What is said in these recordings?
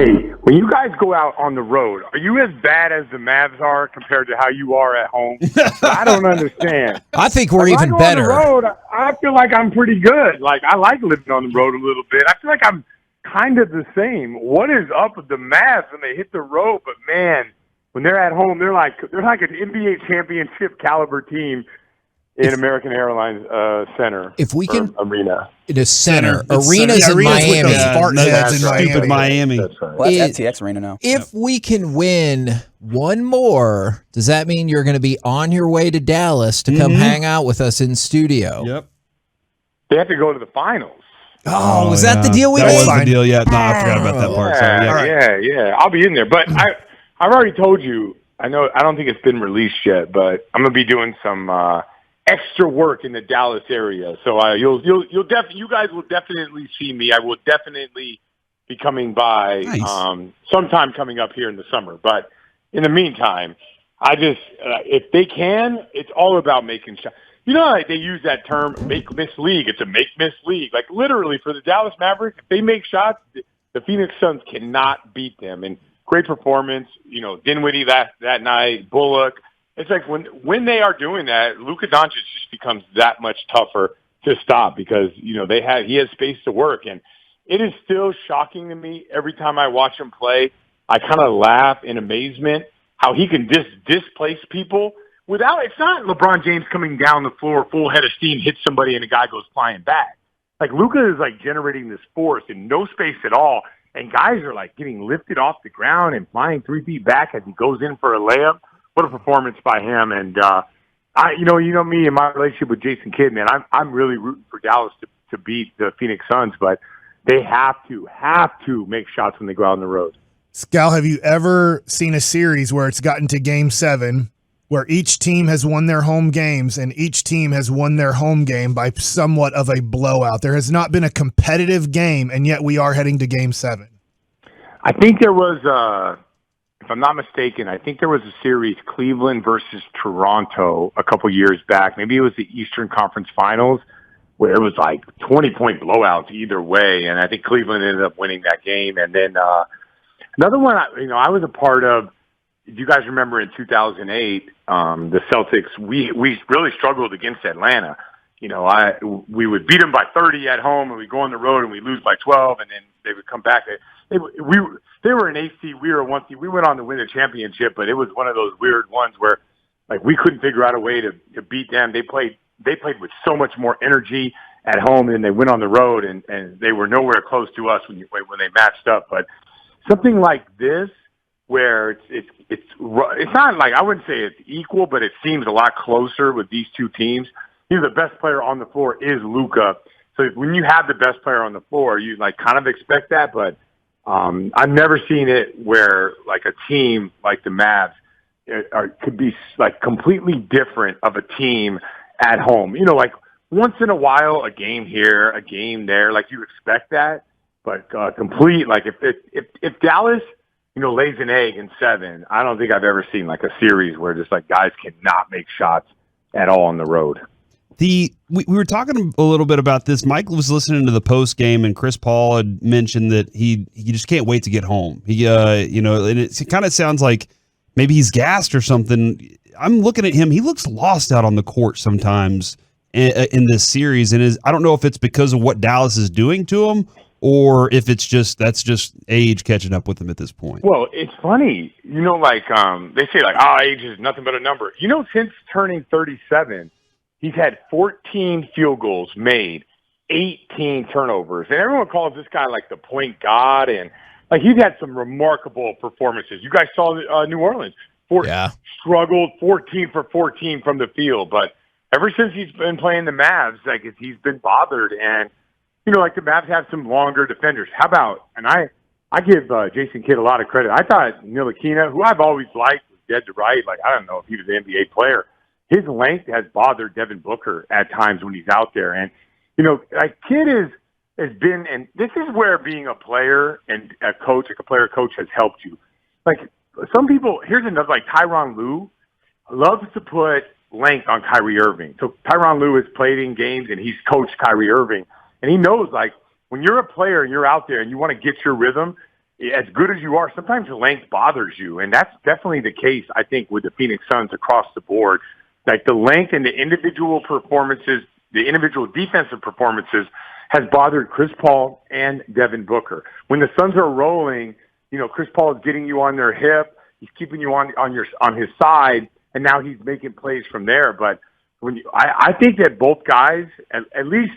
Hey, when you guys go out on the road, are you as bad as the Mavs are compared to how you are at home? I don't understand. I think we're When even I go better. on the road, I feel like I'm pretty good. Like, I like living on the road a little bit. I feel like I'm kind of the same. What is up with the Mavs when they hit the road? But, man, when they're at home, they're like an NBA championship caliber team in American Airlines Center. If we can arena. It is center. It's Arena's in arena's with Miami. those fart heads in Stupid Miami. That's right. Well, that's FTX Arena now. If we can win one more, does that mean you're going to be on your way to Dallas to come hang out with us in studio? Yep. They have to go to the finals. Oh, was that the deal we that made? was the deal, yeah. No, I forgot about that part. So, Yeah. I'll be in there. But I've already told you, I don't think it's been released yet, but I'm going to be doing some extra work in the Dallas area. So you guys will definitely see me. I will definitely be coming by sometime coming up here in the summer. But in the meantime, I just if they can, it's all about making shots. You know, like they use that term "make miss league." It's a make miss league. Like literally for the Dallas Mavericks, if they make shots, the Phoenix Suns cannot beat them. And great performance, Dinwiddie that night, Bullock. It's like when they are doing that, Luka Doncic just becomes that much tougher to stop because he has space to work, and it is still shocking to me every time I watch him play. I kind of laugh in amazement how he can displace people without. It's not LeBron James coming down the floor full head of steam, hits somebody, and the guy goes flying back. Like Luka is like generating this force in no space at all, and guys are like getting lifted off the ground and flying 3 feet back as he goes in for a layup. What a performance by him! And you know me and my relationship with Jason Kidd, man. I'm really rooting for Dallas to beat the Phoenix Suns, but they have to make shots when they go out on the road. Scal, have you ever seen a series where it's gotten to Game 7, where each team has won their home games and each team has won their home game by somewhat of a blowout? There has not been a competitive game, and yet we are heading to Game 7. I think there was if I'm not mistaken, I think there was a series, Cleveland versus Toronto, a couple years back. Maybe it was the Eastern Conference Finals, where it was like 20-point blowouts either way, and I think Cleveland ended up winning that game. And then another one, I was a part of. Do you guys remember in 2008, the Celtics? We really struggled against Atlanta. We would beat them by 30 at home, and we go on the road and we lose by 12, and then they would come back. They were an 8 seed, we were a 1 seed. We went on to win the championship, but it was one of those weird ones where like we couldn't figure out a way to beat them. They played with so much more energy at home, and they went on the road, and they were nowhere close to us when they matched up. But something like this, where it's not like, I wouldn't say it's equal, but it seems a lot closer with these two teams. The best player on the floor is Luka. So when you have the best player on the floor, you like kind of expect that, but I've never seen it where like a team like the Mavs could be like completely different of a team at home. Like once in a while, a game here, a game there, like you expect that, but complete, like if Dallas, lays an egg in 7, I don't think I've ever seen like a series where just like guys cannot make shots at all on the road. We were talking a little bit about this. Mike was listening to the post game, and Chris Paul had mentioned that he just can't wait to get home. And it kind of sounds like maybe he's gassed or something. I'm looking at him; he looks lost out on the court sometimes in this series, and I don't know if it's because of what Dallas is doing to him, or if it's that's just age catching up with him at this point. Well, it's funny, like they say, like, age is nothing but a number. Since turning 37. He's had 14 field goals made, 18 turnovers. And everyone calls this guy like the point god. And like he's had some remarkable performances. You guys saw New Orleans. Struggled 14 for 14 from the field. But ever since he's been playing the Mavs, like he's been bothered. And, like the Mavs have some longer defenders. How about, and I give Jason Kidd a lot of credit. I thought Ntilikina, who I've always liked, was dead to right. Like, I don't know if he was an NBA player. His length has bothered Devin Booker at times when he's out there. And, like Kidd has been, and this is where being a player and a coach, like a player coach, has helped you. Like some people, here's another, like Tyronn Lue loves to put length on Kyrie Irving. So Tyronn Lue has played in games and he's coached Kyrie Irving. And he knows, like, when you're a player and you're out there and you want to get your rhythm, as good as you are, sometimes length bothers you. And that's definitely the case, I think, with the Phoenix Suns across the board. Like the length and the individual performances, the individual defensive performances has bothered Chris Paul and Devin Booker. When the Suns are rolling, Chris Paul is getting you on their hip. He's keeping you on his side, and now he's making plays from there. But I think that both guys, at least,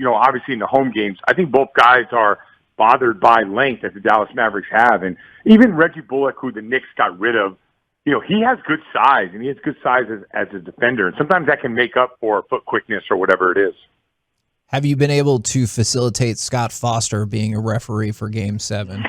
obviously in the home games, I think both guys are bothered by length that the Dallas Mavericks have. And even Reggie Bullock, who the Knicks got rid of, he has good size, and he has good size as a defender. And sometimes that can make up for foot quickness or whatever it is. Have you been able to facilitate Scott Foster being a referee for Game 7?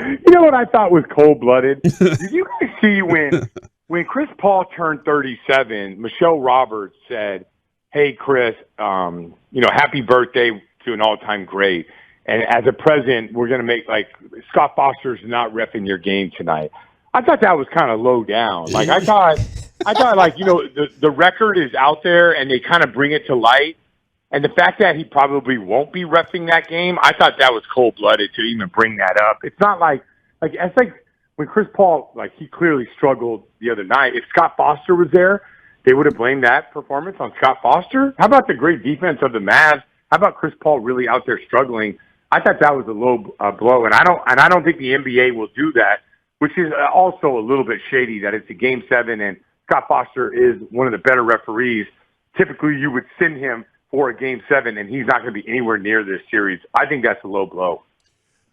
You know what I thought was cold-blooded? Did you guys see when Chris Paul turned 37, Michelle Roberts said, "Hey, Chris, happy birthday to an all-time great. And as a present, we're going to make, Scott Foster's not reffing your game tonight." I thought that was kind of low down. I thought the record is out there and they kind of bring it to light. And the fact that he probably won't be reffing that game, I thought that was cold-blooded to even bring that up. It's not it's like when Chris Paul, he clearly struggled the other night. If Scott Foster was there, they would have blamed that performance on Scott Foster. How about the great defense of the Mavs? How about Chris Paul really out there struggling? I thought that was a low blow, and I don't think the NBA will do that, which is also a little bit shady that it's a Game 7 and Scott Foster is one of the better referees. Typically, you would send him for a Game 7, and he's not going to be anywhere near this series. I think that's a low blow.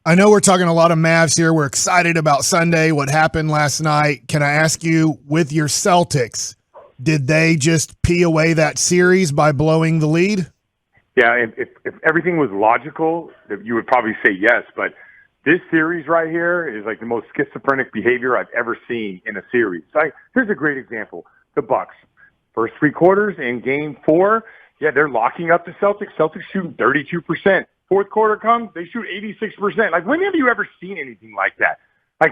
I know we're talking a lot of Mavs here. We're excited about Sunday, what happened last night. Can I ask you, with your Celtics, did they just pee away that series by blowing the lead? Yeah, if everything was logical, you would probably say yes, but this series right here is the most schizophrenic behavior I've ever seen in a series. Here's a great example. The Bucks. First 3 quarters in Game 4, yeah, they're locking up the Celtics. Celtics shooting 32%. Fourth quarter comes, they shoot 86%. When have you ever seen anything like that?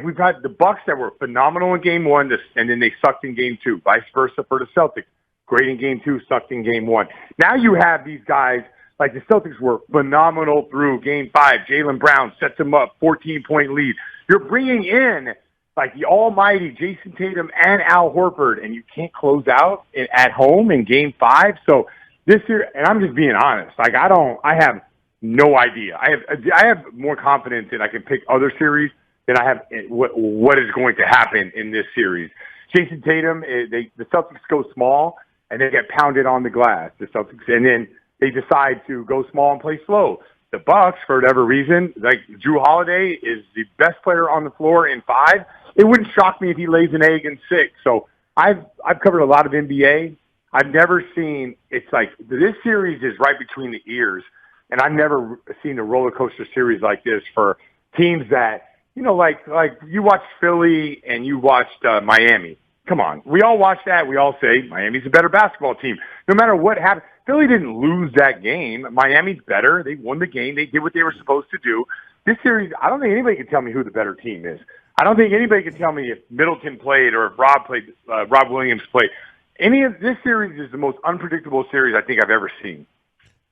We've had the Bucks that were phenomenal in Game 1, and then they sucked in Game 2. Vice versa for the Celtics. Great in Game 2, sucked in Game 1. Now you have these guys, the Celtics were phenomenal through Game 5. Jaylen Brown sets them up, 14-point lead. You're bringing in, the almighty Jason Tatum and Al Horford, and you can't close out at home in Game 5. So this year, and I'm just being honest, I have no idea. I have more confidence that I can pick other series than I have what is going to happen in this series. Jason Tatum, the Celtics go small and they get pounded on the glass. The Celtics, and then they decide to go small and play slow. The Bucks, for whatever reason, Jrue Holiday is the best player on the floor in 5. It wouldn't shock me if he lays an egg in 6. So I've covered a lot of NBA. I've never seen this series is right between the ears. And I've never seen a roller coaster series like this for teams that, like you watched Philly and you watched Miami. Come on. We all watch that. We all say Miami's a better basketball team. No matter what happened, Philly didn't lose that game. Miami's better. They won the game. They did what they were supposed to do. This series, I don't think anybody can tell me who the better team is. I don't think anybody can tell me if Middleton played or if Rob Williams played. This series is the most unpredictable series I think I've ever seen.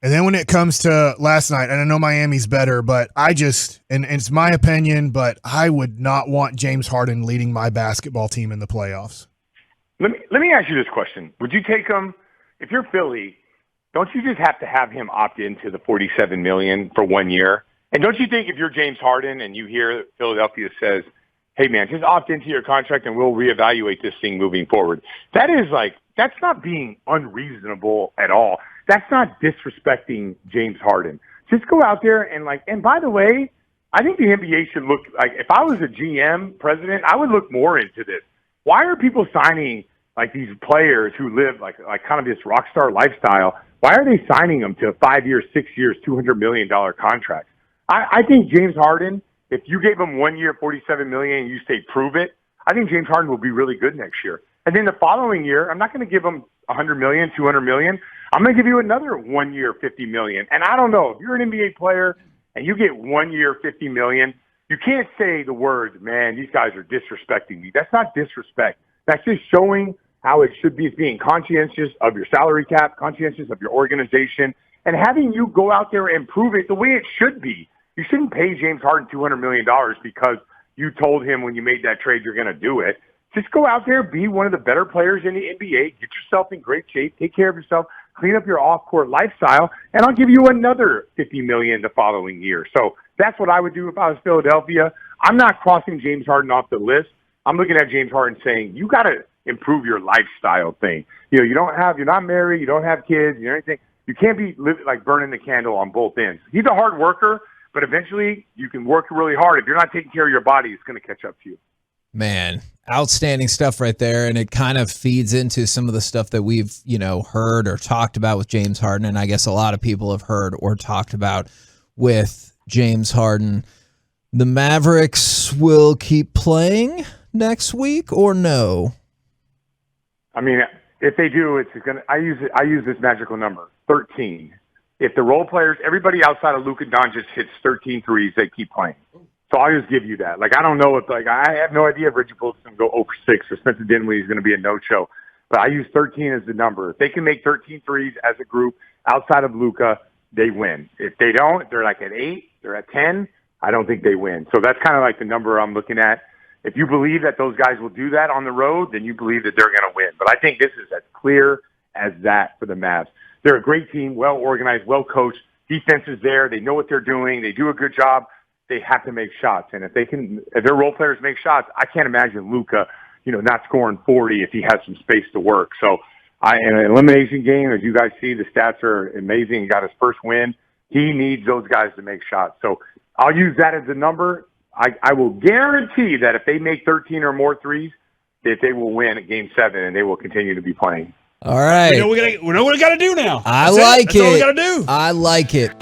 And then when it comes to last night, and I know Miami's better, but and it's my opinion, but I would not want James Harden leading my basketball team in the playoffs. Let me ask you this question. Would you take him, if you're Philly, don't you just have to have him opt into the $47 million for 1 year? And don't you think if you're James Harden and you hear Philadelphia says, hey man, just opt into your contract and we'll reevaluate this thing moving forward. That's not being unreasonable at all. That's not disrespecting James Harden. Just go out there and by the way, I think the NBA should look if I was a GM president, I would look more into this. Why are people signing these players who live kind of this rock star lifestyle? Why are they signing them to 5 years, 6 years, $200 million contracts? I think James Harden, if you gave him 1 year, $47 million, and you say prove it, I think James Harden will be really good next year. And then the following year, I'm not going to give him $100 million, $200 million. I'm going to give you another 1 year, $50 million. And I don't know, if you're an NBA player and you get 1 year, $50 million, you can't say the words, man, these guys are disrespecting me. That's not disrespect. That's just showing how it should be, being conscientious of your salary cap, conscientious of your organization, and having you go out there and prove it the way it should be. You shouldn't pay James Harden $200 million because you told him when you made that trade you're going to do it. Just go out there, be one of the better players in the NBA, get yourself in great shape, take care of yourself, clean up your off-court lifestyle, and I'll give you another $50 million the following year. So that's what I would do if I was Philadelphia. I'm not crossing James Harden off the list. I'm looking at James Harden saying, you got to improve your lifestyle thing. You know, you're not married, you don't have kids, anything. You can't be like burning the candle on both ends. He's a hard worker, but eventually you can work really hard. If you're not taking care of your body, it's going to catch up to you. Man, outstanding stuff right there. And it kind of feeds into some of the stuff that we've, heard or talked about with James Harden. And I guess a lot of people have heard or talked about with James Harden. The Mavericks will keep playing next week or no? I mean, if they do, it's going to, I use this magical number, 13. If the role players, everybody outside of Luka Doncic hits 13 threes, they keep playing. So I'll just give you that. Like, I don't know if, I have no idea if Reggie Bullock's going to go 0 for 6 or Spencer Dinwiddie is going to be a no-show. But I use 13 as the number. If they can make 13 threes as a group outside of Luka, they win. If they don't, if they're like at 8, they're at 10, I don't think they win. So that's kind of like the number I'm looking at. If you believe that those guys will do that on the road, then you believe that they're going to win. But I think this is as clear as that for the Mavs. They're a great team, well-organized, well-coached. Defense is there. They know what they're doing. They do a good job. They have to make shots. And if their role players make shots, I can't imagine Luka, not scoring 40 if he has some space to work. So in an elimination game, as you guys see, the stats are amazing. He got his first win. He needs those guys to make shots. So I'll use that as the number. I will guarantee that if they make 13 or more threes, that they will win at Game 7 and they will continue to be playing. All right. We know what we got to do now. I like it. That's all we got to do. I like it.